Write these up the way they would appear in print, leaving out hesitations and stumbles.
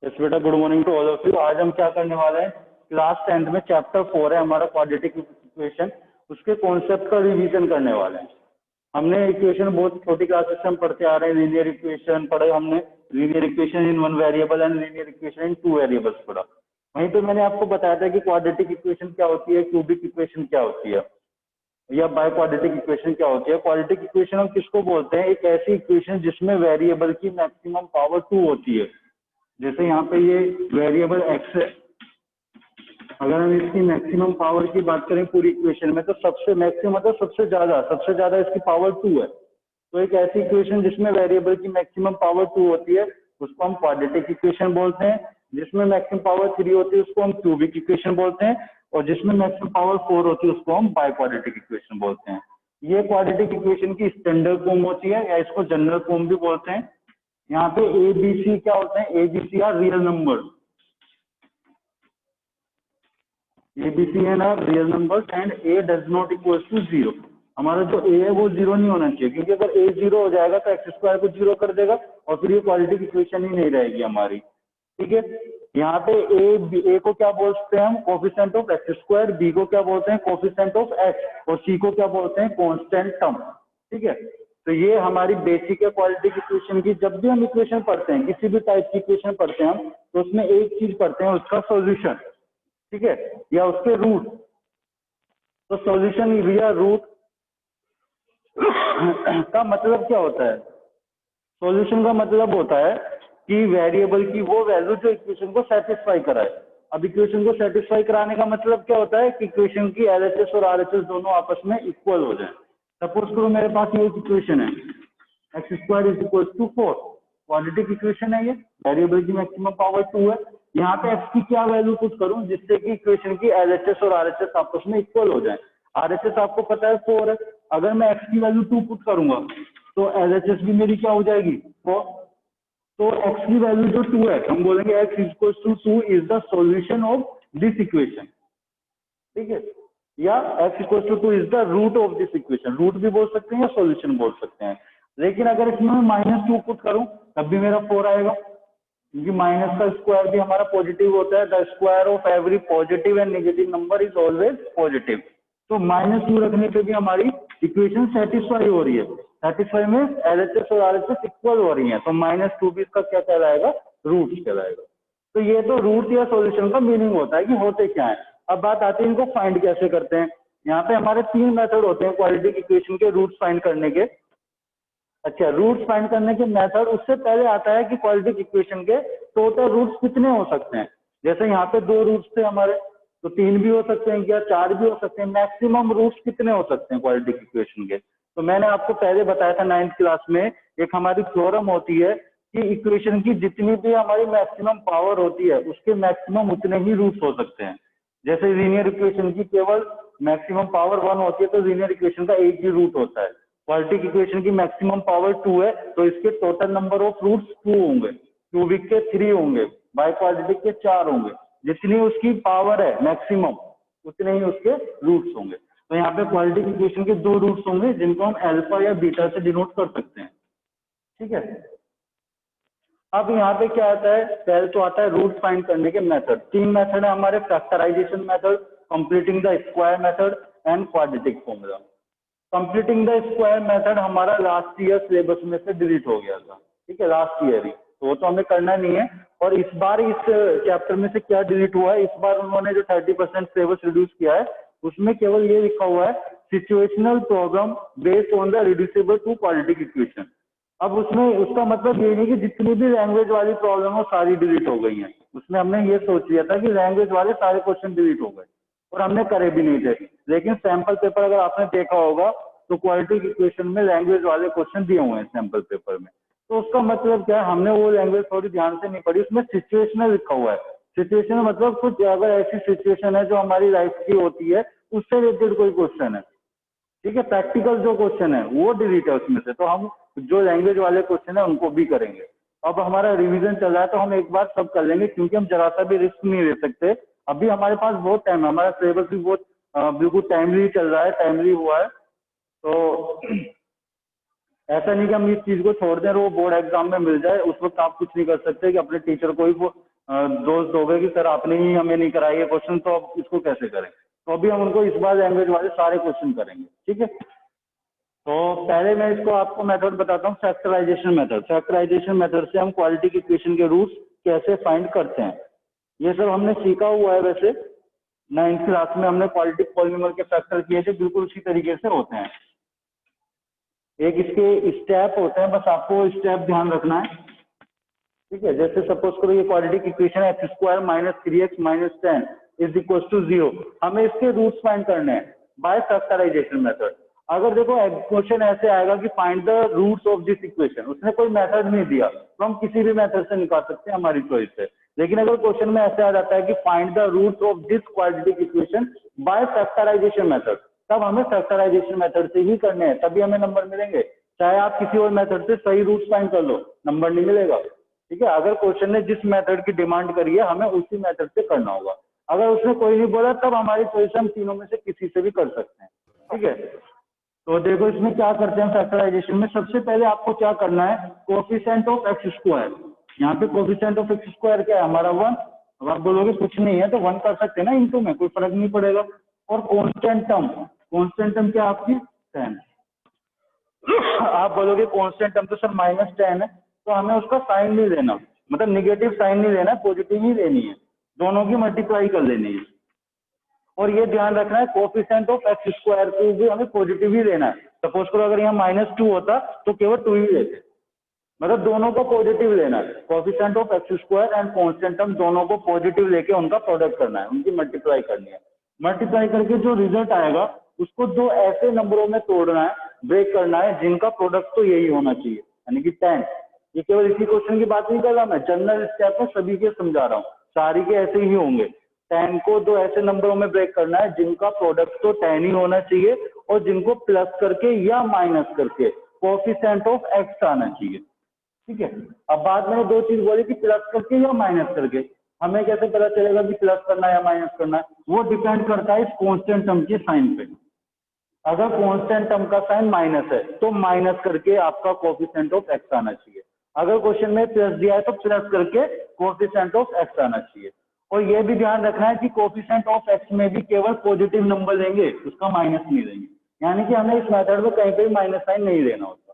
Yes बेटा, good morning to all of you. आज हम क्या करने वाले हैं, क्लास 10th में चैप्टर 4 है हमारा क्वाड्रेटिक इक्वेशन, उसके कॉन्सेप्ट का रिवीजन करने वाले हैं। हमने इक्वेशन बहुत छोटी क्लासेस से हम पढ़ते आ रहे हैं। लीनियर इक्वेशन पढ़े हमने, linear equation in 1 variable and linear equation in 2 variables पढ़ा। वहीं पे मैंने आपको बताया था कि क्वाड्रेटिक इक्वेशन क्या होती है, क्यूबिक इक्वेशन क्या होती है, या बाय क्वाड्रेटिक इक्वेशन क्या होती है। क्वाड्रेटिक इक्वेशन हम किसको बोलते हैं, एक ऐसी इक्वेशन जिसमें वेरिएबल की मैक्सिमम पावर 2 होती है। जैसे यहाँ पे ये वेरिएबल एक्स है, अगर हम इसकी मैक्सिमम पावर की बात करें पूरी इक्वेशन में, तो सबसे मैक्सिमम मतलब सबसे ज्यादा इसकी पावर 2 है। तो एक ऐसी इक्वेशन जिसमें वेरिएबल की मैक्सिमम पावर 2 होती है उसको हम क्वाड्रेटिक इक्वेशन बोलते हैं। जिसमें मैक्सिमम पावर 3 होती है उसको हम क्यूबिक इक्वेशन बोलते हैं, और जिसमें मैक्सिमम पावर 4 होती है उसको हम बाय क्वाड्रेटिक इक्वेशन बोलते हैं। ये क्वाड्रेटिक इक्वेशन की स्टैंडर्ड फॉर्म होती है, या इसको जनरल फॉर्म भी बोलते हैं। यहाँ पे ए बी सी क्या होते हैं, A B C are real number, ABC है ना real number, and A does not equal to 0। हमारा जो ए है वो 0 नहीं होना चाहिए, क्योंकि अगर ए 0 हो जाएगा तो एक्स स्क्वायर को 0 कर देगा और फिर ये क्वाड्रेटिक इक्वेशन ही नहीं रहेगी हमारी। ठीक है, यहाँ पे ए को क्या बोलते हैं हम, coefficient of X square, B को क्या बोलते हैं, कोफिशिएंट ऑफ एक्स, और सी को क्या बोलते हैं, कांस्टेंट टर्म। ठीक है, तो ये हमारी बेसिक है क्वाड्रेटिक इक्वेशन की। जब भी हम इक्वेशन पढ़ते हैं, किसी भी टाइप की इक्वेशन पढ़ते हैं हम, तो उसमें एक चीज पढ़ते हैं, उसका सॉल्यूशन। ठीक है, या उसके रूट। तो सॉल्यूशन या रूट का मतलब क्या होता है, सॉल्यूशन का मतलब होता है कि वेरिएबल की वो वैल्यू जो इक्वेशन को सेटिस्फाई कराए। अब इक्वेशन को सेटिस्फाई कराने का मतलब क्या होता है कि इक्वेशन की एलएचएस और आरएचएस दोनों आपस में इक्वल हो जाए। सपोज करो मेरे पास ये इक्वेशन है, X square is equal to 4, quadratic equation है ये, वेरिएबल की मैक्सिमम पावर 2 है। यहाँ पे एक्स की क्या वैल्यू पुट करूं जिससे कि इक्वेशन की एलएचएस और आरएचएस आपस में इक्वल हो जाए। आरएचएस आपको पता है 4 है, अगर मैं एक्स की वैल्यू 2 पुट करूंगा तो एलएचएस भी मेरी क्या हो जाएगी 4। तो एक्स की वैल्यू जो 2 है, हम बोलेंगे X equal to 2 is the solution of this equation. ठीक है, या X equal to 2 is the root of this equation, root भी बोल सकते हैं या सॉल्यूशन बोल सकते हैं। लेकिन अगर इसमें मैं -2 पुट करूं तब भी मेरा 4 आएगा, क्योंकि माइनस का स्क्वायर भी हमारा पॉजिटिव होता है। The square of every positive and negative number is always positive. तो -2 रखने पे भी हमारी इक्वेशन सेटिस्फाई हो रही है। सेटिस्फाई में एलएचएस और आरएचएस इक्वल हो रही है, तो -2 भी इसका क्या कहलाएगा, रूट कहलाएगा। तो ये तो रूट या सॉल्यूशन का मीनिंग होता है कि होते क्या है। अब बात आती है इनको फाइंड कैसे करते हैं। यहाँ पे हमारे 3 मेथड होते हैं क्वाड्रेटिक इक्वेशन के रूट फाइंड करने के। अच्छा, रूट्स फाइंड करने के मेथड, उससे पहले आता है कि क्वाड्रेटिक इक्वेशन के टोटल रूट्स कितने हो सकते हैं। जैसे यहाँ पे 2 रूट्स थे हमारे, तो 3 भी हो सकते हैं या 4 भी हो सकते हैं। मैक्सिमम रूट्स कितने हो सकते हैं क्वाड्रेटिक इक्वेशन के, तो मैंने आपको पहले बताया था 9th क्लास में, एक हमारी थ्योरम होती है कि इक्वेशन की जितनी भी हमारी मैक्सिमम पावर होती है उसके मैक्सिमम उतने ही रूट्स हो सकते हैं। जैसे लीनियर इक्वेशन की केवल मैक्सिमम पावर 1 होती है, तो लीनियर इक्वेशन का एक ही रूट होता है। क्वाड्रेटिक इक्वेशन की मैक्सिमम पावर 2 है, तो इसके टोटल नंबर ऑफ रूट्स 2 होंगे, क्यूबिक के 3 होंगे, बाय क्वाड्रेटिक के 4 होंगे। जितनी उसकी पावर है मैक्सिमम उतने ही उसके रूट्स होंगे। तो यहाँ पे क्वाड्रेटिक इक्वेशन के 2 रूट्स होंगे जिनको हम अल्फा या बीटा से डिनोट कर सकते हैं। ठीक है, अब यहाँ पे क्या आता है, पहले तो आता है रूट फाइंड करने के मेथड। 3 मेथड है हमारे, factorisation method, completing the square method and quadratic formula. Completing the square method हमारा लास्ट ईयर सिलेबस में से डिलीट हो गया था। ठीक है, लास्ट ईयर ही, तो वो तो हमें करना नहीं है। और इस बार इस चैप्टर में से क्या डिलीट हुआ है, इस बार उन्होंने जो 30% सिलेबस रिड्यूस किया है उसमें केवल ये लिखा हुआ है, situational problem based on the reducible to quadratic equation. अब उसमें उसका मतलब ये नहीं कि जितनी भी लैंग्वेज वाली प्रॉब्लम हो सारी डिलीट हो गई हैं। उसमें हमने ये सोच लिया था कि लैंग्वेज वाले सारे क्वेश्चन डिलीट हो गए, और हमने करे भी नहीं थे। लेकिन सैंपल पेपर अगर आपने देखा होगा तो क्वाड्रेटिक इक्वेशन में लैंग्वेज वाले क्वेश्चन दिए हुए हैं सैंपल पेपर में। तो उसका मतलब क्या है, हमने वो लैंग्वेज थोड़ी ध्यान से नहीं पढ़ी, उसमें सिचुएशनल लिखा हुआ है। सिचुएशन मतलब कुछ अगर ऐसी सिचुएशन है जो हमारी लाइफ की होती है उससे रिलेटेड कोई क्वेश्चन है। ठीक है, प्रैक्टिकल जो क्वेश्चन है वो डिलीट है उसमें से। तो हम जो लैंग्वेज वाले क्वेश्चन है उनको भी करेंगे। अब हमारा रिवीजन चल रहा है तो हम एक बार सब कर लेंगे, क्योंकि हम जरा सा भी रिस्क नहीं ले सकते। अभी हमारे पास बहुत टाइम है, हमारा सिलेबस भी बहुत बिल्कुल टाइमली चल रहा है, टाइमली हुआ है। तो ऐसा नहीं कि हम इस चीज को छोड़ दें और वो बोर्ड एग्जाम में मिल जाए, उस वक्त आप कुछ नहीं कर सकते कि अपने टीचर को ही वो दोस्त हो गए कि सर आपने ही हमें नहीं कराया ये क्वेश्चन, तो अब इसको कैसे करें। तो अभी हम उनको इस बार लैंग्वेज वाले सारे क्वेश्चन करेंगे, ठीक है। तो पहले मैं इसको आपको मेथड बताता हूँ, फैक्टराइजेशन मेथड। फैक्टराइजेशन मेथड से हम क्वालिटी की इक्वेशन के रूट्स कैसे फाइंड करते हैं, ये सब हमने सीखा हुआ है। वैसे 9th क्लास में हमने क्वालिटी पॉलिनोमियल के फैक्टर किए थे, बिल्कुल उसी तरीके से होते हैं। एक इसके स्टेप होते हैं, बस आपको स्टेप ध्यान रखना है, ठीक है। जैसे सपोज करो ये क्वाड्रेटिक इक्वेशन है x² - 3x - 10 = 0। हमें इसके रूट्स फाइंड करने हैं बाय फैक्टराइजेशन मेथड। अगर देखो क्वेश्चन ऐसे आएगा कि find the roots of this equation, उसने कोई मेथड नहीं दिया तो हम किसी भी मेथड से निकाल सकते हैं, हमारी चॉइस है। लेकिन अगर क्वेश्चन में ऐसे आ जाता है कि find the roots of this quadratic equation by factorisation method, तब हमें फैक्टराइजेशन मेथड से ही करने हैं, तभी हमें नंबर मिलेंगे। चाहे आप किसी और मेथड से सही रूट्स फाइंड कर लो, नंबर नहीं मिलेगा, ठीक है। अगर क्वेश्चन ने जिस मेथड की डिमांड करी है, हमें उसी मेथड से करना होगा। अगर उसने कोई नहीं बोला, तब हमारी चॉइस हम तीनों में से किसी से भी कर सकते हैं, ठीक है। तो देखो इसमें क्या करते हैं फैक्टराइजेशन में, सबसे पहले आपको क्या करना है, कोफिशिएंट ऑफ x²। यहाँ पे कोफिशिएंट ऑफ x² क्या है हमारा 1। अब आप बोलोगे कुछ नहीं है तो 1 कर सकते हैं ना इनटू में, कोई फर्क नहीं पड़ेगा। और कांस्टेंट टर्म क्या आपकी 10। आप बोलोगे कांस्टेंट टर्म तो सर -10 है, तो हमें उसका साइन नहीं देना, मतलब निगेटिव साइन नहीं लेना, पॉजिटिव ही लेनी है, दोनों की मल्टीप्लाई कर लेनी है। और ये ध्यान रखना है कोफिशिएंट ऑफ x² को भी हमें पॉजिटिव ही लेना है। सपोज करो अगर यहाँ -2 होता तो केवल 2 ही लेते, मतलब दोनों को पॉजिटिव लेना है। Coefficient of x² and constant term दोनों को पॉजिटिव लेके उनका प्रोडक्ट करना है, उनकी मल्टीप्लाई करनी है। मल्टीप्लाई करके जो रिजल्ट आएगा उसको दो ऐसे नंबरों में तोड़ना है, ब्रेक करना है, जिनका प्रोडक्ट तो यही होना चाहिए, यानी कि 10। ये केवल इसी क्वेश्चन की बात नहीं कर रहा मैं, जनरल स्टेप में सभी के समझा रहा हूँ, सारी के ऐसे ही होंगे। 10 को दो ऐसे नंबरों में ब्रेक करना है जिनका प्रोडक्ट तो 10 ही होना चाहिए, और जिनको प्लस करके या माइनस करके कोफिशिएंट ऑफ x आना चाहिए, ठीक है। अब बाद में दो चीज बोली कि प्लस करके या माइनस करके, हमें कैसे पता चलेगा कि प्लस करना है या माइनस करना है, वो डिपेंड करता है इस कांस्टेंट टर्म के साइन पे। अगर कांस्टेंट टर्म का साइन माइनस है तो माइनस करके आपका कोफिशिएंट ऑफ x आना चाहिए। अगर क्वेश्चन में प्लस दिया है तो प्लस करके कोफिशिएंट ऑफ x आना चाहिए। और ये भी ध्यान रखना है कि कोफिशिएंट ऑफ x में भी केवल पॉजिटिव नंबर लेंगे, उसका माइनस नहीं लेंगे, यानी कि हमें इस मेथड में कहीं पे भी माइनस साइन नहीं लेना होता।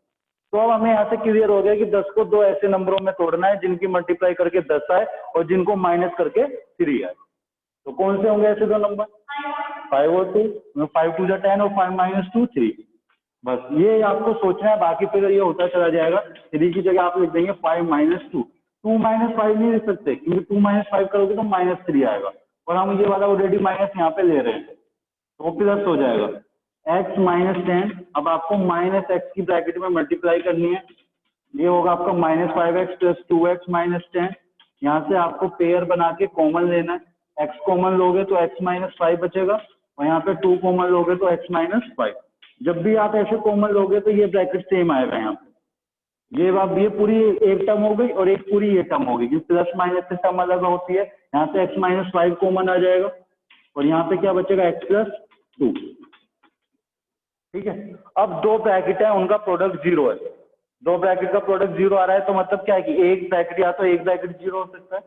तो अब हमें यहाँ से क्लियर हो गया कि 10 को दो ऐसे नंबरों में तोड़ना है जिनकी मल्टीप्लाई करके 10 आए और जिनको माइनस करके 3 आए। तो कौन से होंगे ऐसे दो नंबर, 5 और 2, 5 2 जा 10 और 5 - 2 3। बस ये आपको सोचना है, बाकी फिर ये होता चला जाएगा। 3 की जगह आप लिख देंगे 5 - 2। 2 - 5 नहीं लिख सकते क्योंकि 2 - 5 करोगे तो -3 आएगा, और हम ये वाला ऑलरेडी माइनस यहाँ पे ले रहे हैं तो प्लस हो जाएगा। x - 10, अब आपको -x की ब्रैकेट में मल्टीप्लाई करनी है, ये होगा आपका -5x + 2x - 10। यहाँ से आपको पेयर बना के कॉमन लेना है, x कॉमन लोगे तो x - 5 बचेगा, और यहाँ पे 2 कॉमन लोगे तो x - 5। जब भी आप ऐसे कॉमन लोगे तो ये ब्रैकेट सेम आएगा यहाँ पे। ये पूरी एक टर्म हो गई और एक पूरी ये टर्म हो गई, क्योंकि प्लस माइनस से टर्म अलग होती है। यहाँ से x - 5 कॉमन आ जाएगा, और यहाँ पे क्या बचेगा x + 2, ठीक है। अब दो ब्रैकेट है, उनका प्रोडक्ट 0 है, दो ब्रैकेट का प्रोडक्ट 0 आ रहा है, तो मतलब क्या है कि एक ब्रैकेट या तो एक ब्रैकेट 0 हो सकता है,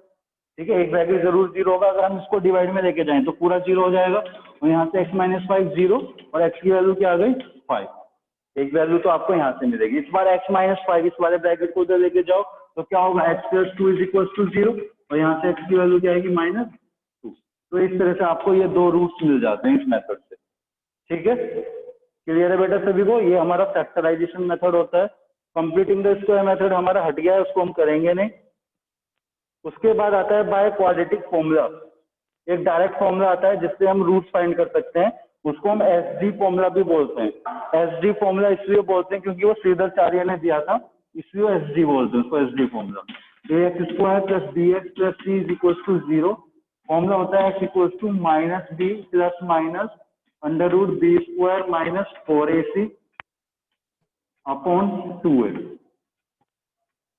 ठीक है, एक ब्रैकेट जरूर 0 होगा। अगर हम इसको डिवाइड में लेके जाएं तो पूरा 0 हो जाएगा, और यहाँ से x - 5 0, और x की वैल्यू क्या आ गई 5। एक वैल्यू तो आपको यहाँ से मिलेगी। इस बार x - 5 इस वाले ब्रैकेट को उधर लेके जाओ तो क्या होगा, x + 2 = 0, और यहाँ से x की वैल्यू क्या आएगी -2। तो इस तरह से आपको ये दो रूट्स मिल जाते हैं इस मेथड से, ठीक है। क्लियर है बेटा सभी को, ये हमारा फैक्टराइजेशन मेथड होता है। कंप्लीटिंग द स्क्वायर मेथड हमारा हट गया है, उसको हम करेंगे नहीं। उसके बाद आता है बाय क्वाड्रेटिक फॉर्मूला। एक डायरेक्ट फॉर्मूला आता है जिससे हम रूट्स फाइंड कर सकते हैं, उसको हम SD फॉर्मूला भी बोलते हैं। SD फॉर्मूला इसलिए बोलते हैं क्योंकि वो श्रीधराचार्य ने दिया था, इसलिए SD बोलते हैं उसको, SD formula. ax² + bx + c = 0। Formula होता है x = -b ± √b² - 4ac upon 2a,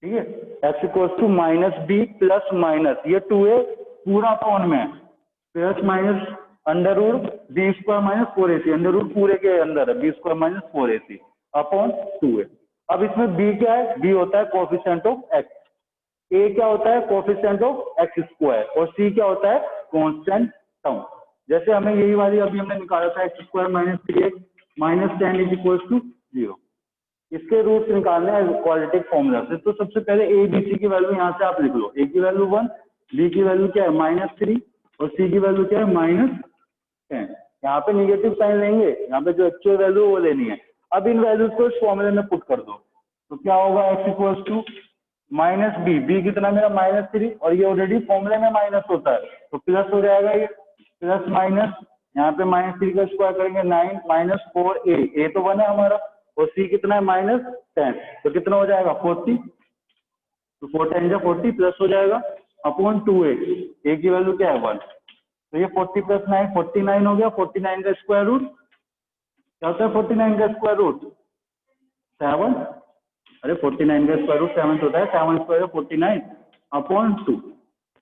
ठीक है। x = -b ± ये 2a पूरा अपॉन में plus minus √b² - 4ac, under पूरे के अंदर है, b² - 4ac अपॉन 2a। अब इसमें b क्या है, b होता है कोफिशिएंट ऑफ x, ए क्या होता है, कोफिशिएंट ऑफ एक्स स्क्वायर, और सी क्या होता है, कांस्टेंट टर्म। जैसे हमें यही वाली अभी हमने निकाला था X square minus 3x minus 10 is equal to 0। इसके रूट्स निकालने हैं क्वाड्रेटिक फॉर्मूला से। तो सबसे पहले ए बी सी की वैल्यू यहाँ से आप लिख लो। ए की वैल्यू 1, बी की वैल्यू क्या है -3 और सी की वैल्यू क्या है -10। यहाँ पे निगेटिव साइन लेंगे, यहाँ पे जो एक्चुअल वैल्यू वो लेनी है। अब इन वैल्यूज को इस फॉर्मूले में पुट कर दो तो क्या होगा, X equals to minus B, B कितना मेरा -3 और ये ऑलरेडी फॉर्मूले में माइनस होता है तो प्लस हो जाएगा, ये प्लस माइनस यहाँ पे -3 का स्क्वायर करेंगे 9 माइनस 4 ए तो 1 है हमारा, और सी कितना है -10 तो कितना हो जाएगा 40, तो 4 10 जा 40 प्लस हो जाएगा अपॉन 2x, ए की वैल्यू क्या है 1, तो ये 40 प्लस 9 49 हो गया। 49 का स्क्वायर रूट क्या होता है, 49 का स्क्वायर रूट 7, अरे 49 का स्क्वायर रूट 7 होता है, 7 स्क्वायर 49 अपॉन 2।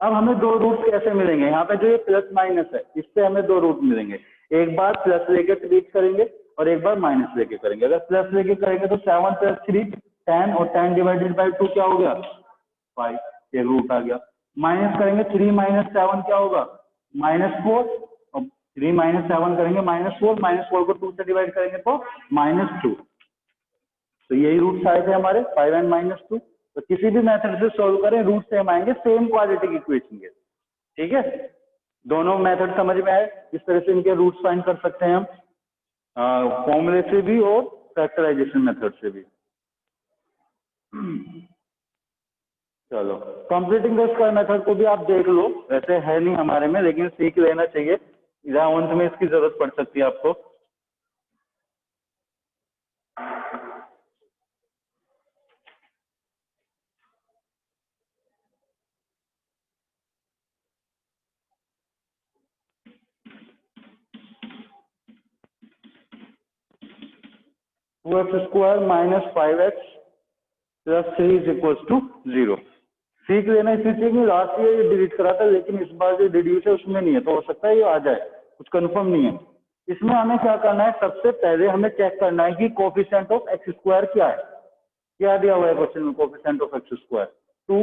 अब हमें दो रूट कैसे मिलेंगे, यहाँ पे जो ये प्लस माइनस है इससे हमें दो रूट मिलेंगे, एक बार प्लस लेके ट्रीट करेंगे और एक बार माइनस लेके करेंगे। अगर प्लस लेके करेंगे तो 7 प्लस 3 10 और 10 डिवाइडेड बाई 2 क्या हो गया 5, ये रूट आ गया। माइनस करेंगे 3 माइनस 7 क्या होगा -4, और 3 माइनस 7 करेंगे -4 को 2 से डिवाइड करेंगे तो -2। तो यही रूट्स आए थे हमारे 5 एंड -2। तो किसी भी मेथड से सॉल्व करें रूट सेम आएंगे, सेम क्वाड्रेटिक इक्वेशन के। ठीक है, दोनों मेथड समझ में आए, इस तरह से इनके रूट्स फाइंड कर सकते हैं हम, फॉर्मूले से भी और फैक्टराइजेशन मेथड से भी। चलो, कंप्लीटिंग द स्क्वायर मेथड को भी आप देख लो, वैसे है नहीं हमारे में लेकिन सीख लेना चाहिए, जहाँ अंत में इसकी जरूरत पड़ सकती है आपको। Two X square minus 5x plus 3 is equal to 0। सीख लेना इसलिए चाहिए कि लास्ट ईयर ये डिलीट करा था लेकिन इस बार जो डिड्यूस है उसमें नहीं है, तो हो सकता है ये आ जाए, कुछ कंफर्म नहीं है। इसमें हमें क्या करना है, सबसे पहले हमें चेक करना है कि कोफिशिएंट ऑफ एक्स स्क्वायर क्या है। क्या दिया हुआ है क्वेश्चन में, कोफिशिएंट ऑफ एक्स स्क्वायर 2,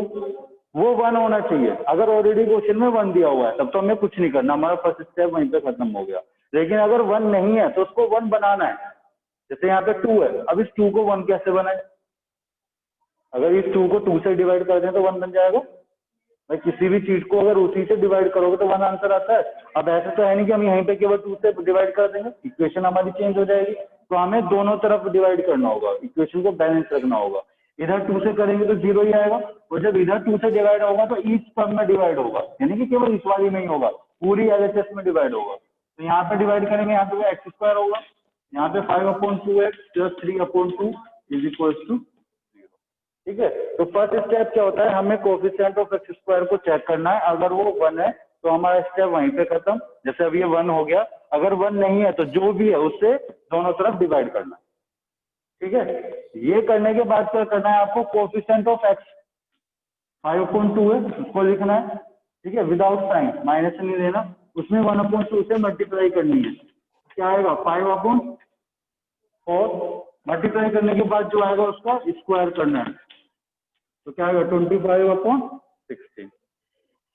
वो 1 होना चाहिए। अगर ऑलरेडी क्वेश्चन में 1 दिया हुआ है तब तो हमें कुछ नहीं करना, हमारा फर्स्ट स्टेप वहीं पे खत्म हो गया। लेकिन अगर 1 नहीं है तो उसको 1 बनाना है। जैसे यहाँ पे 2 है, अब इस 2 को 1 कैसे बनाए, अगर इस 2 को 2 से डिवाइड कर दें तो 1 बन जाएगा। भाई किसी भी चीज को अगर उसी से डिवाइड करोगे तो 1 आंसर आता है। अब ऐसे तो है नहीं कि हम यहीं पे केवल 2 से डिवाइड कर देंगे, इक्वेशन हमारी चेंज हो जाएगी। तो हमें दोनों तरफ डिवाइड करना होगा, इक्वेशन को बैलेंस रखना होगा। इधर 2 से करेंगे तो 0 ही आएगा, और जब इधर 2 से डिवाइड होगा तो ईच टर्म में डिवाइड होगा, यानी कि केवल इस वाली में ही होगा, पूरी एलएचएस में डिवाइड होगा। तो यहाँ पे डिवाइड करेंगे, यहाँ पे एक्स स्क्वायर होगा, यहाँ पे 5/2x plus 3/2 is equal to 0। ठीक है, तो फर्स्ट स्टेप क्या होता है, हमें कोफिशिएंट ऑफ एक्स स्क्वायर को चेक करना है। अगर वो 1 है तो हमारा स्टेप वहीं पे खत्म। जैसे अब ये 1 हो गया, अगर 1 नहीं है तो जो भी है उससे दोनों तरफ डिवाइड करना है। ठीक है, ये करने के बाद क्या करना है आपको, कोफिशिएंट ऑफ एक्स 5/2 है उसको लिखना है। ठीक है, विदाउट साइन, माइनस नहीं लेना, उसमें 1/2 से मल्टीप्लाई करनी है। क्या आएगा 5/4, मल्टीप्लाई करने के बाद जो आएगा उसका स्क्वायर करना है, तो क्या आएगा 25/16।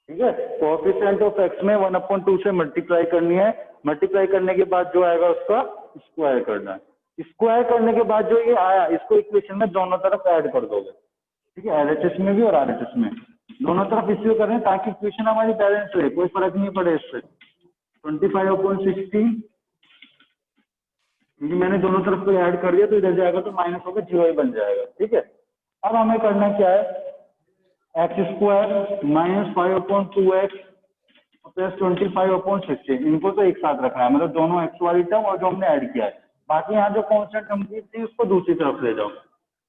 ठीक है, कोएफिशिएंट ऑफ एक्स में 1/2 से मल्टीप्लाई करनी है, मल्टीप्लाई करने के बाद जो आएगा उसका स्क्वायर करना है। स्क्वायर करने के बाद जो ये आया इसको इक्वेशन में दोनों तरफ ऐड कर दोगे। ठीक है, एलएचएस में भी और आरएचएस में दोनों तरफ इसलिए कर रहे हैं ताकि इक्वेशन हमारी बैलेंस रहे, कोई फर्क नहीं पड़े इससे। 25/16 क्योंकि मैंने दोनों तरफ को ऐड कर दिया तो इधर जाएगा तो माइनस होकर 0 ही बन जाएगा। ठीक है, अब हमें करना क्या है, X square minus 5/2x plus 25/16, इनको तो एक साथ रखना है, मतलब दोनों एक्स वाली टर्म और जो हमने ऐड किया है। बाकी यहाँ जो कॉन्स्टेंट कंप्लीट थी उसको दूसरी तरफ ले जाओ,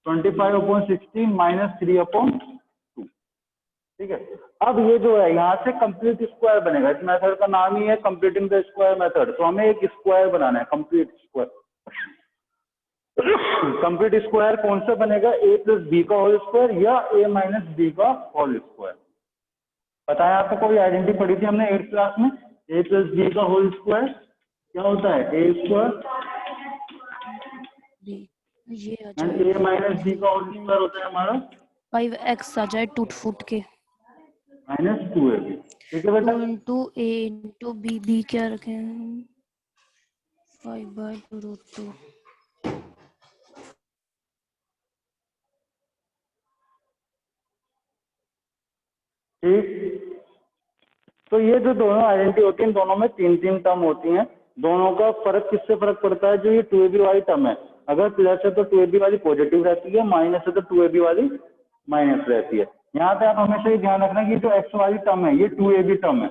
25/16 माइनस 3/2। ठीक है, अब ये जो है यहाँ से कंप्लीट स्क्वायर बनेगा। इस मेथड का नाम ही है कंप्लीटिंग द स्क्वायर मेथड। तो हमें एक स्क्वायर बनाना है, कंप्लीट स्क्वायर। कंप्लीट स्क्वायर कौन सा बनेगा, a प्लस बी का होल स्क्वायर या a माइनस बी का होल स्क्वायर। पता है आपको, कोई आइडेंटिटी पढ़ी थी हमने 8th क्लास में, a प्लस बी का होल स्क्वायर क्या होता है, a square and a minus B का होल स्क्वायर होता है हमारा 5x आ जाए टूट फूट के -2ab, ठीक है बेटा। 2 इंटू a इंटू बी क्या रखे हैं 5/√2। ठीक, तो ये जो दोनों आइडेंटिटी होती है, इन दोनों में 3 टर्म होती हैं। दोनों का फर्क किससे फर्क पड़ता है? जो ये 2ab वाली टर्म है, अगर प्लस है तो 2ab वाली पॉजिटिव रहती है, माइनस है तो 2ab वाली माइनस रहती है। यहाँ पे आप हमेशा ये ध्यान रखना कि जो x वाली टर्म है ये 2ab टर्म है,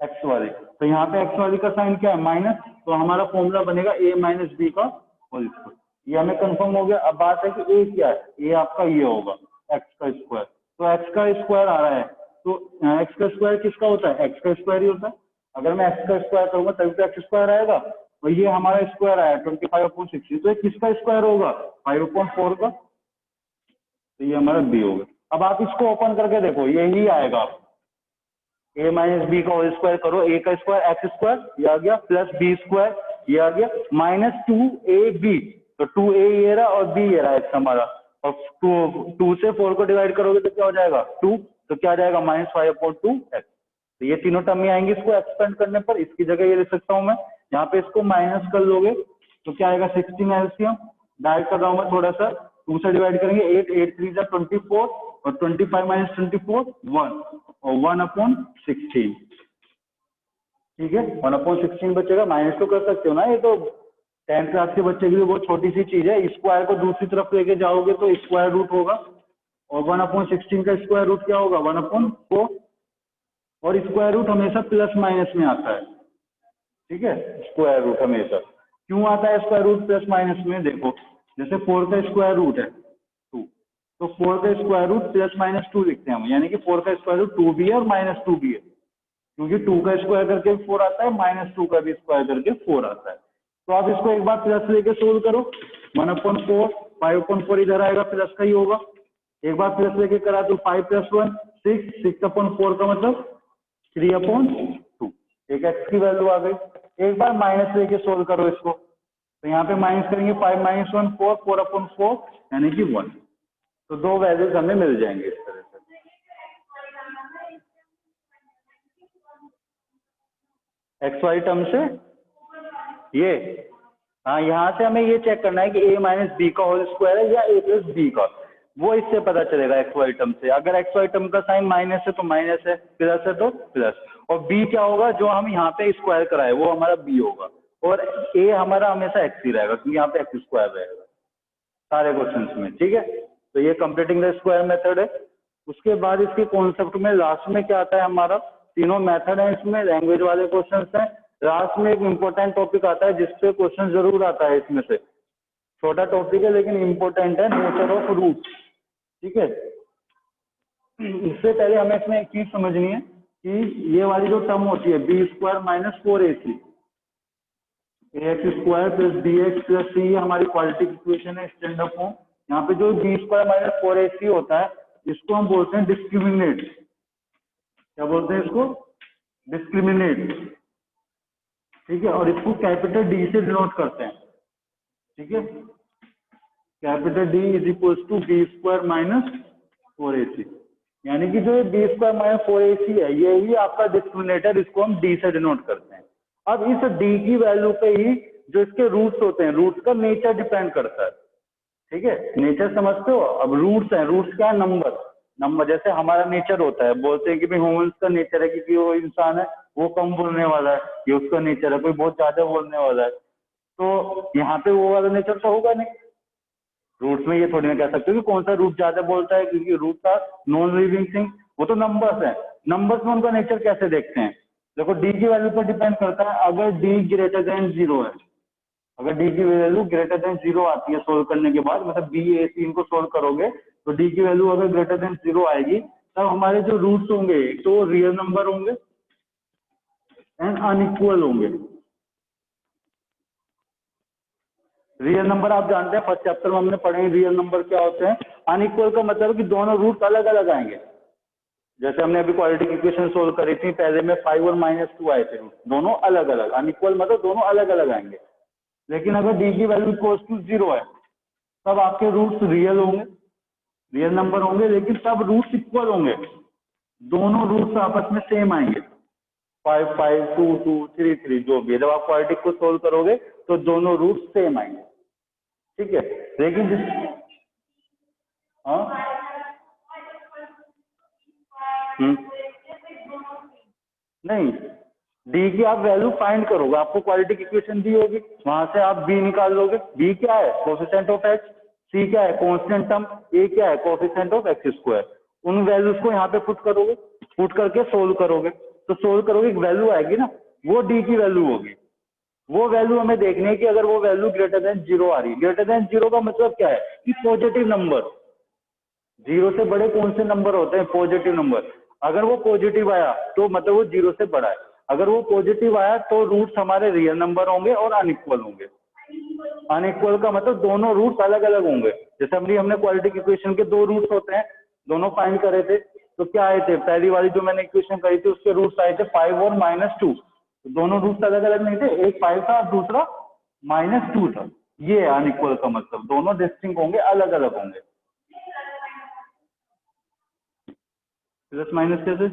x वाली, तो यहाँ पे x वाली का साइन क्या है? माइनस, तो हमारा फॉर्मूला बनेगा a माइनस बी का होल स्क्वायर। ये हमें कंफर्म हो गया। अब बात है कि a क्या है? a आपका ये होगा x का स्क्वायर, तो x का स्क्वायर आ रहा है, तो x का स्क्वायर किसका होता है? x का स्क्वायर ही होता है। अगर मैं x का स्क्वायर करूंगा तभी तो x स्क्वायर आएगा, तो ये हमारा स्क्वायर आया 25/60, तो ये किसका स्क्वायर होगा? 5/4 का, तो ये हमारा b होगा। अब आप इसको ओपन करके देखो, यही आएगा। a माइनस बी का होल स्क्वायर करो, a का स्क्वायर एक्स स्क्वायर, ये आ गया, प्लस बी स्क्वायर, ये आ गया, -2ab, तो 2a ये रहा और b ये रहा एक्स हमारा, और 2 से 4 को डिवाइड करोगे तो क्या हो जाएगा? 2, तो क्या आ जाएगा? -5/2x। तो ये तीनों टर्म में आएंगी इसको एक्सपेंड करने पर। इसकी जगह ये लिख सकता हूँ मैं, यहाँ पे इसको माइनस कर लोगे तो क्या आएगा? 16 एलसीएम, डायरेक्ट कर रहा हूँ मैं थोड़ा सा, 2 से डिवाइड करेंगे, 8 8 3 जा 24, और 25 माइनस 24 1, और 1/16, ठीक है, 1/16 बचेगा। माइनस तो कर सकते हो ना, ये तो 10th क्लास के बच्चे के लिए बहुत छोटी सी चीज है। स्क्वायर को दूसरी तरफ लेके जाओगे तो स्क्वायर रूट होगा, और 1/16 का स्क्वायर रूट क्या होगा? 1/4, और स्क्वायर रूट हमेशा प्लस माइनस में आता है, ठीक है। स्क्वायर रूट हमेशा क्यों आता है स्क्वायर रूट प्लस माइनस में? देखो, जैसे 4 का स्क्वायर रूट है 2, तो 4 का स्क्वायर रूट प्लस माइनस 2 लिखते हैं हम, यानी कि 4 का स्क्वायर रूट 2 भी है और -2 भी है, क्योंकि 2 का स्क्वायर करके 4 आता है, -2 का भी स्क्वायर करके 4 आता है। तो आप इसको एक बार प्लस लेके सोल्व करो, 1/4, 5/4 इधर आएगा, प्लस का ही होगा। एक बार प्लस लेके करा तो 5 + 1 6, 6/4 का मतलब 3/2, एक एक्स की वैल्यू आ गई। एक बार माइनस लेके सोल्व करो इसको, तो यहाँ पे माइनस करेंगे, 5 - 1 4, 4/4 यानी कि 1, तो 2 वैल्यूज हमें मिल जाएंगे इस तरह से। एक्स वाई टर्म से ये, हाँ, यहाँ से हमें ये चेक करना है कि a माइनस बी का होल स्क्वायर है या a प्लस बी का, वो इससे पता चलेगा एक्स वाई टर्म से। अगर एक्स वाई टर्म का साइन माइनस है तो माइनस है, प्लस है तो प्लस, और b क्या होगा? जो हम यहाँ पे स्क्वायर कराए वो हमारा b होगा, और a हमारा हमेशा x ही रहेगा, क्योंकि यहाँ पे एक्स स्क्वायर रहेगा सारे क्वेश्चंस में, ठीक है। तो ये कंप्लीटिंग द स्क्वायर मेथड है। उसके बाद इसके कॉन्सेप्ट में लास्ट में क्या आता है? हमारा तीनों मेथड है, इसमें लैंग्वेज वाले क्वेश्चंस हैं। लास्ट में एक इम्पोर्टेंट टॉपिक आता है जिसपे क्वेश्चन जरूर आता है इसमें से, छोटा टॉपिक है लेकिन इम्पोर्टेंट है, नेचर ऑफ रूट, ठीक है। इससे पहले हमें इसमें एक चीज समझनी है कि ये वाली जो टर्म होती है b² - 4ac, ax² + bx + c, हमारी क्वाड्रेटिक इक्वेशन है स्टैंडर्ड फॉर्म। यहाँ पे जो b² - 4ac होता है, इसको हम बोलते हैं डिस्क्रिमिनेट। क्या बोलते हैं इसको? डिस्क्रिमिनेट, ठीक है, और इसको कैपिटल डी से डिनोट करते हैं, ठीक है। Capital D is equals to b² - 4ac, यानी कि जो ये b² - 4ac है ये ही आपका डिस्क्रिमिनेटर, इसको हम d से डिनोट करते हैं। अब इस d की वैल्यू पे ही जो इसके रूट्स होते हैं, रूट्स का नेचर डिपेंड करता है, ठीक है। नेचर समझते हो? अब रूट्स हैं, रूट्स क्या है? नंबर। नंबर जैसे हमारा नेचर होता है, बोलते हैं कि भाई ह्यूमंस का नेचर है क्योंकि वो इंसान है वो कम बोलने वाला है, ये उसका नेचर है, कोई बहुत ज्यादा बोलने वाला है, तो यहाँ पे वो वाला नेचर तो होगा नहीं। रूट्स में ये थोड़ी ना कह सकते हो कि कौन सा रूट ज्यादा बोलता है, क्योंकि रूट का नॉन लिविंग थिंग, वो तो नंबर्स है। नंबर्स में उनका नेचर कैसे देखते हैं? देखो, डी की वैल्यू पर डिपेंड करता है। अगर डी ग्रेटर देन 0 है, अगर डी की वैल्यू ग्रेटर देन 0 आती है सोल्व करने के बाद, मतलब बी ए सी इनको सोल्व करोगे तो डी की वैल्यू अगर ग्रेटर देन 0 आएगी, तब हमारे जो रूट्स होंगे तो रियल नंबर होंगे एंड अनइक्वल होंगे। रियल नंबर आप जानते हैं, फर्स्ट चैप्टर में हमने पढ़े रियल नंबर क्या होते हैं। अनइक्वल का मतलब कि दोनों रूट अलग अलग आएंगे। जैसे हमने अभी क्वाड्रेटिक इक्वेशन सोल्व करी थी, पहले में 5 और -2 आए थे, दोनों अलग अलग। अनइक्वल मतलब दोनों अलग अलग आएंगे। लेकिन अगर डी की वैल्यू इक्वल्स टू 0 है, तब आपके रूट्स रियल होंगे रियल नंबर होंगे लेकिन सब रूट्स इक्वल होंगे, दोनों रूट्स आपस में सेम आएंगे, 5 5 2 2 3 3 जो भी है। जब आप क्वाड्रेटिक को सोल्व करोगे तो दोनों रूट्स सेम आएंगे, ठीक है। लेकिन जिस हाँ नहीं, डी की आप वैल्यू फाइंड करोगे, आपको क्वाड्रेटिक इक्वेशन दी होगी, वहां से आप बी निकाल लोगे। बी क्या है? Coefficient of x. सी क्या है? Constant term. ए क्या है? Coefficient of X square. उन वैल्यूज को यहाँ पे पुट करोगे, पुट करके सोल्व करोगे, तो सोल्व करोगे एक वैल्यू आएगी ना, वो डी की वैल्यू होगी। वो वैल्यू हमें देखनी है कि अगर वो वैल्यू ग्रेटर देन जीरो आ रही है। ग्रेटर देन जीरो का मतलब क्या है कि पॉजिटिव नंबर, जीरो से बड़े कौन से नंबर होते हैं? Positive number. अगर वो पॉजिटिव आया तो मतलब वो जीरो से बड़ा है। अगर वो पॉजिटिव आया तो रूट्स हमारे रियल नंबर होंगे और अनइक्वल होंगे। अनइक्वल का मतलब दोनों रूट्स अलग अलग होंगे। जैसे हमने क्वाड्रेटिक इक्वेशन के दो रूट्स होते हैं, दोनों फाइंड करे थे, तो क्या आए थे? पहली वाली जो मैंने इक्वेशन करी थी उसके रूट्स आए थे 5 और -2, तो दोनों रूट्स अलग अलग नहीं थे, एक 5 था और दूसरा -2 था। ये अनइक्वल का मतलब दोनों डिस्टिंक्ट होंगे, अलग अलग होंगे। प्लस माइनस कैसे?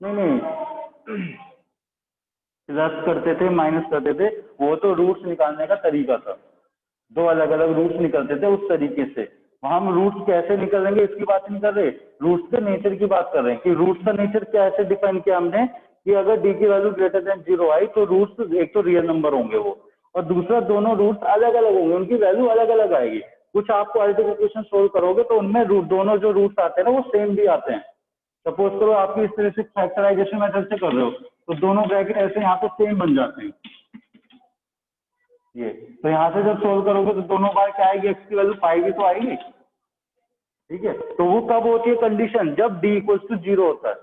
नहीं नहीं, प्लस करते थे माइनस करते थे, वो तो रूट्स निकालने का तरीका था, दो अलग अलग रूट्स निकलते थे उस तरीके से। वहां हम रूट्स कैसे निकलेंगे इसकी बात नहीं कर रहे, रूट्स के नेचर की बात कर रहे हैं कि रूट्स का नेचर कैसे डिफाइन किया हमने कि अगर डी की वैल्यू ग्रेटर देन जीरो आई तो रूट्स एक तो रियल नंबर होंगे वो, और दूसरा दोनों रूट्स अलग अलग होंगे, उनकी वैल्यू अलग अलग आएगी। कुछ आप क्वाड्रेटिक इक्वेशन सोल्व करोगे तो उनमें दोनों जो रूट्स आते हैं ना वो सेम भी आते हैं। सपोज करो आपकी इस तरह से फैक्टराइजेशन मेथड से कर रहे हो तो दोनों ब्रैकेट ऐसे यहाँ पे सेम बन जाते हैं। ये तो यहाँ से जब सोल्व करोगे तो दोनों बार क्या आएगी? एक्स की वैल्यू 5 ही तो आएगी, ठीक है। तो वो कब होती है कंडीशन? जब डी इक्वल्स टू जीरो होता है।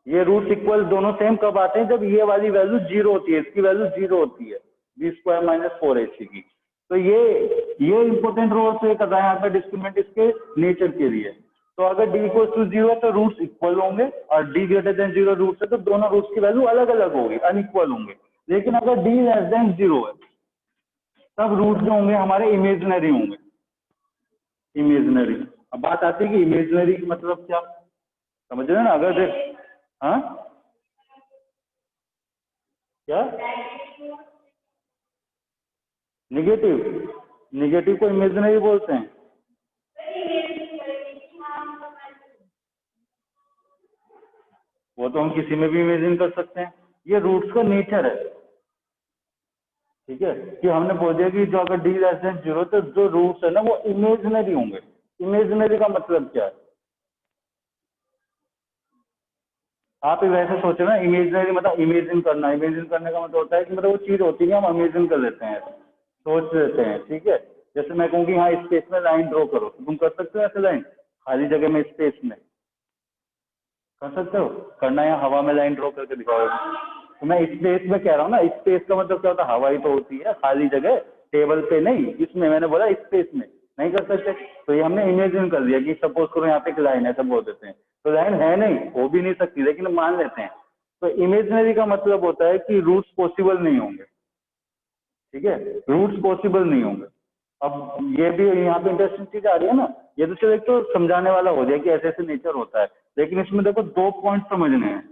ये रूट इक्वल दोनों सेम कब आते हैं? जब ये वाली वैल्यू जीरो होती है, इसकी वैल्यू जीरो होती है, बी स्क्वायर माइनस 4ac की। तो ये इंपॉर्टेंट रोल प्ले कर रहा है यहाँ पे डिस्क्रिमिनेंट इसके नेचर के लिए। तो अगर डी इक्वल टू जीरो तो रूट्स इक्वल होंगे, और D greater than zero roots है तो दोनों रूट्स की वैल्यू अलग अलग होगी, अनइक्वल होंगे। लेकिन अगर डी लेस देन जीरो है तब रूट जो होंगे हमारे इमेजिनरी होंगे, इमेजिनरी। अब बात आती है कि इमेजिनरी मतलब क्या, समझ रहे हैं ना? अगर देख हाँ क्या निगेटिव, निगेटिव को इमेजिनरी बोलते हैं। वो तो हम किसी में भी इमेजिन कर सकते हैं, ये रूट्स का नेचर है, ठीक है। कि हमने बोल दिया कि जो अगर डी लेस देन जीरो तो जो रूट्स है ना वो इमेजिनरी होंगे। इमेजिनरी का मतलब क्या है? आप वैसे सोचो ना, इमेजिनरी मतलब इमेजिन करना, इमेजिन करने का मतलब होता है कि मतलब वो चीज होती है हम इमेजिन कर लेते हैं, सोच लेते हैं, ठीक है। जैसे मैं कहूँ कि हाँ स्पेस में लाइन ड्रॉ करो, तो तुम कर सकते हो ऐसे लाइन खाली जगह में स्पेस में? कर सकते हो? करना है हवा में लाइन ड्रॉ करके दिखाओ। तो मैं स्पेस में कह रहा हूँ ना, स्पेस का मतलब क्या होता है? हवा ही तो होती है, खाली जगह, टेबल पे नहीं, इसमें मैंने बोला स्पेस में नहीं कर सकते। तो ये हमने इमेजिन कर दिया कि सपोज करो यहाँ पे एक लाइन है, सब बोल देते हैं तो लाइन है नहीं, हो भी नहीं सकती, लेकिन मान लेते हैं। तो इमेजिनरी का मतलब होता है कि रूट्स पॉसिबल नहीं होंगे, ठीक है, रूट्स पॉसिबल नहीं होंगे। अब ये भी यहाँ पे इंटरेस्टिंग चीज आ रही है ना, ये तो चलो एक तो समझाने वाला हो जाए कि ऐसे ऐसे नेचर होता है, लेकिन इसमें देखो दो पॉइंट समझने हैं।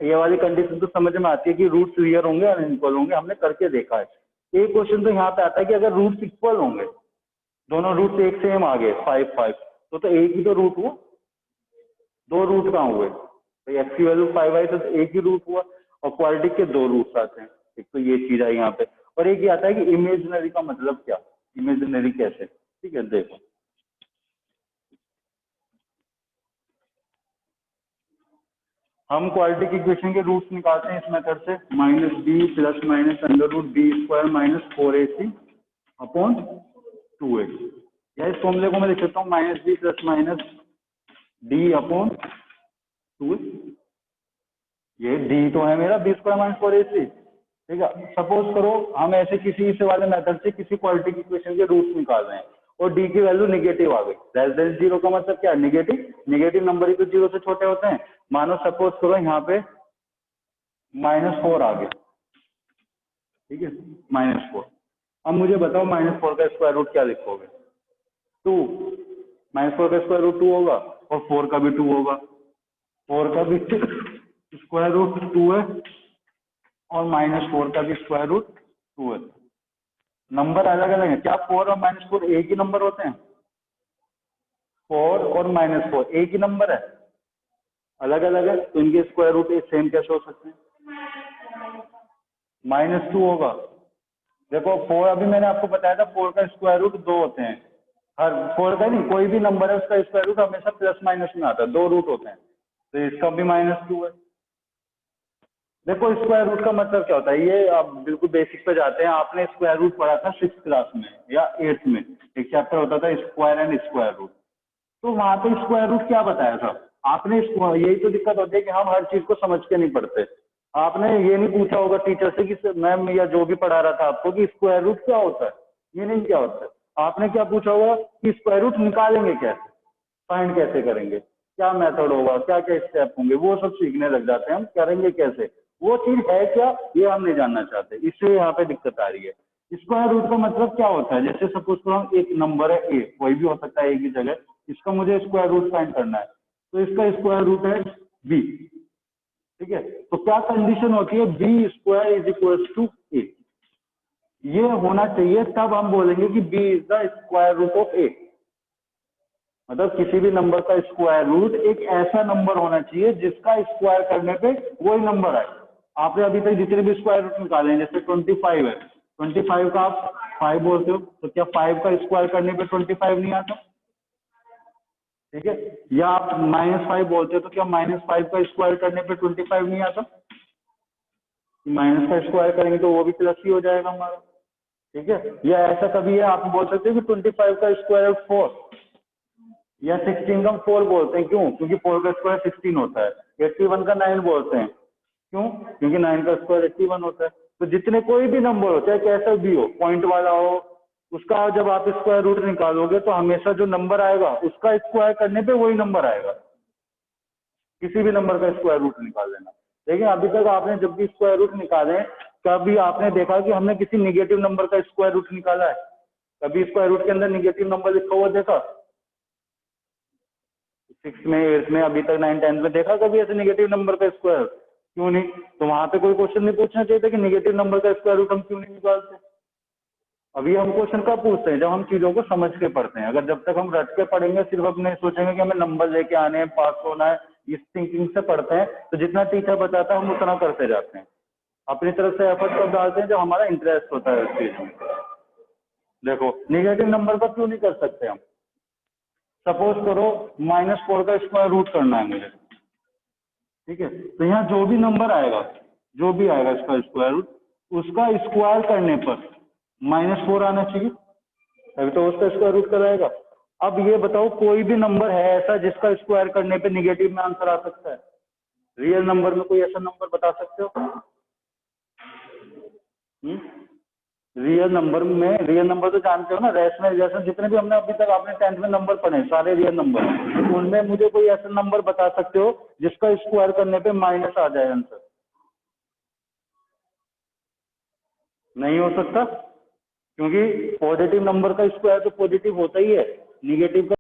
ये वाली कंडीशन तो समझ में आती है कि रूट्स रियल होंगे और इक्वल होंगे, हमने करके देखा है। एक क्वेश्चन तो यहाँ पे आता है कि अगर रूट्स इक्वल होंगे, दोनों रूट्स एक सेम आ गए 5 5, तो एक ही तो रूट हुआ, दो रूट कहाँ हुए? तो एक्स की वैल्यू 5 आई तो एक ही रूट हुआ, और क्वाड्रेटिक के दो रूट्स आते हैं। एक तो ये चीज है यहाँ पे, और एक ये आता है कि इमेजिनरी का मतलब क्या, इमेजिनरी कैसे, ठीक है। देखो हम क्वाड्रेटिक इक्वेशन के रूट्स निकालते हैं इस मेथड से, minus b plus minus under root b square minus 4ac upon 2a। या इस फॉर्मूले को मैं लिख सकता हूँ minus b plus minus d upon 2a। ये डी तो है मेरा बी स्क्वायर माइनस 4ac, ठीक है। सपोज करो हम ऐसे किसी से वाले मेथड से किसी क्वाड्रेटिक इक्वेशन के रूट्स निकाल रहे हैं और डी की वैल्यू निगेटिव आ गई। लेस देन जीरो का मतलब क्या है? निगेटिव, निगेटिव नंबर ही तो जीरो से छोटे होते हैं। मानो सपोज करो यहाँ पे -4 आ गया, ठीक है, -4। अब मुझे बताओ -4 का स्क्वायर रूट क्या लिखोगे? 2। -4 का स्क्वायर रूट 2 होगा और 4 का भी 2 होगा। 4 का भी स्क्वायर रूट 2 है और -4 का भी स्क्वायर रूट 2 है। नंबर अलग अलग है। क्या 4 और -4 एक ही नंबर होते हैं? 4 और -4 एक ही नंबर है? अलग अलग है, तो इनके स्क्वायर रूट एक सेम कैसे हो सकते हैं? -2 होगा। देखो 4 अभी मैंने आपको बताया था 4 का स्क्वायर रूट 2 होते हैं। हर 4 का नहीं, कोई भी नंबर है उसका स्क्वायर रूट हमेशा प्लस माइनस में आता है, 2 रूट होते हैं, तो इसका भी -2 है। देखो स्क्वायर रूट का मतलब क्या होता है, ये आप बिल्कुल बेसिक पे जाते हैं। आपने स्क्वायर रूट पढ़ा था 6th क्लास में या 8th में, एक चैप्टर होता था स्क्वायर एंड स्क्वायर रूट। तो वहां पे स्क्वायर रूट क्या बताया था आपने? यही तो दिक्कत होती है कि हम हर चीज को समझ के नहीं पढ़ते। आपने ये नहीं पूछा होगा टीचर से कि मैम या जो भी पढ़ा रहा था आपको कि स्क्वायर रूट क्या होता है, ये नहीं क्या होता है। आपने क्या पूछा होगा कि स्क्वायर रूट निकालेंगे कैसे, फाइंड कैसे करेंगे, क्या मेथड होगा, क्या क्या स्टेप होंगे, वो सब सीखने लग जाते हैं हम, करेंगे कैसे, वो चीज है क्या ये हम नहीं जानना चाहते, इससे यहाँ पे दिक्कत आ रही है। स्क्वायर रूट का मतलब क्या होता है? जैसे सपोज करो हम एक नंबर है ए, कोई भी हो सकता है एक ही जगह, इसका मुझे स्क्वायर रूट फाइंड करना है, तो इसका स्क्वायर रूट है बी। ठीक है, तो क्या कंडीशन होती है? B square is equal to a, ये होना चाहिए, तब हम बोलेंगे कि b is the square root of a. मतलब किसी भी नंबर का स्क्वायर रूट एक ऐसा नंबर होना चाहिए जिसका स्क्वायर करने पे वही नंबर आए। आपने अभी तक जितने भी स्क्वायर रूट निकाले हैं, जैसे 25 है, 25 का आप 5 बोलते हो, तो क्या 5 का स्क्वायर करने पे 25 नहीं आता? ठीक है, या आप -5 बोलते हो, तो क्या -5 का स्क्वायर करने पे 25 नहीं आता? माइनस का स्क्वायर करेंगे तो वो भी प्लस ही हो जाएगा हमारा। ठीक है, या ऐसा कभी है आप बोल सकते हो कि 25 का स्क्वायर रूट 4, या 16 का 4 बोलते हैं, क्यों? क्योंकि 4 का स्क्वायर 16 होता है। 81 का 9 बोलते हैं, क्यों? क्योंकि 9 का स्क्वायर 81 होता है। तो जितने कोई भी नंबर हो, चाहे कैसा भी हो, पॉइंट वाला हो, उसका जब आप स्क्वायर रूट निकालोगे तो हमेशा जो नंबर आएगा उसका स्क्वायर करने पे वही नंबर आएगा। किसी भी नंबर का स्क्वायर रूट निकाल लेना। लेकिन अभी तक आपने जब भी स्क्वायर रूट निकाले, कभी आपने देखा कि हमने किसी निगेटिव नंबर का स्क्वायर रूट निकाला है? कभी स्क्वायर रूट के अंदर निगेटिव नंबर लिखा हुआ देखा? 6th में, 8th में, अभी तक 9, 10th में देखा कभी ऐसे निगेटिव नंबर का स्क्वायर? क्यों नहीं? तो वहां पे कोई क्वेश्चन नहीं पूछना चाहिए था कि निगेटिव नंबर का स्क्वायर रूट हम क्यों नहीं निकालते? अभी हम क्वेश्चन कब पूछते हैं? जब हम चीजों को समझ के पढ़ते हैं। अगर जब तक हम रट के पढ़ेंगे, सिर्फ अपने सोचेंगे कि हमें नंबर लेके आने हैं, पास होना है, इस थिंकिंग से पढ़ते हैं, तो जितना टीचर बताता है हम उतना करते जाते हैं। अपनी तरफ से एफर्ट कब डालते हैं? जब हमारा इंटरेस्ट होता है उस चीज में। देखो निगेटिव नंबर का क्यों नहीं कर सकते हम? सपोज करो -4 का स्क्वायर रूट करना है मुझे। ठीक है, तो यहाँ जो भी नंबर आएगा, जो भी आएगा इसका स्क्वायर रूट, उसका स्क्वायर करने पर -4 आना चाहिए, तभी तो उसका स्क्वायर रूट कराएगा। अब ये बताओ कोई भी नंबर है ऐसा जिसका स्क्वायर करने पे निगेटिव में आंसर आ सकता है? रियल नंबर में कोई ऐसा नंबर बता सकते हो? रियल नंबर में, रियल नंबर तो जानते हो ना, रैशनल, जैसे जितने भी हमने अभी तक आपने 10th में नंबर पढ़े सारे रियल नंबर, तो उनमें मुझे कोई ऐसा नंबर बता सकते हो जिसका स्क्वायर करने पे माइनस आ जाए आंसर? नहीं हो सकता, क्योंकि पॉजिटिव नंबर का स्क्वायर तो पॉजिटिव होता ही है, निगेटिव का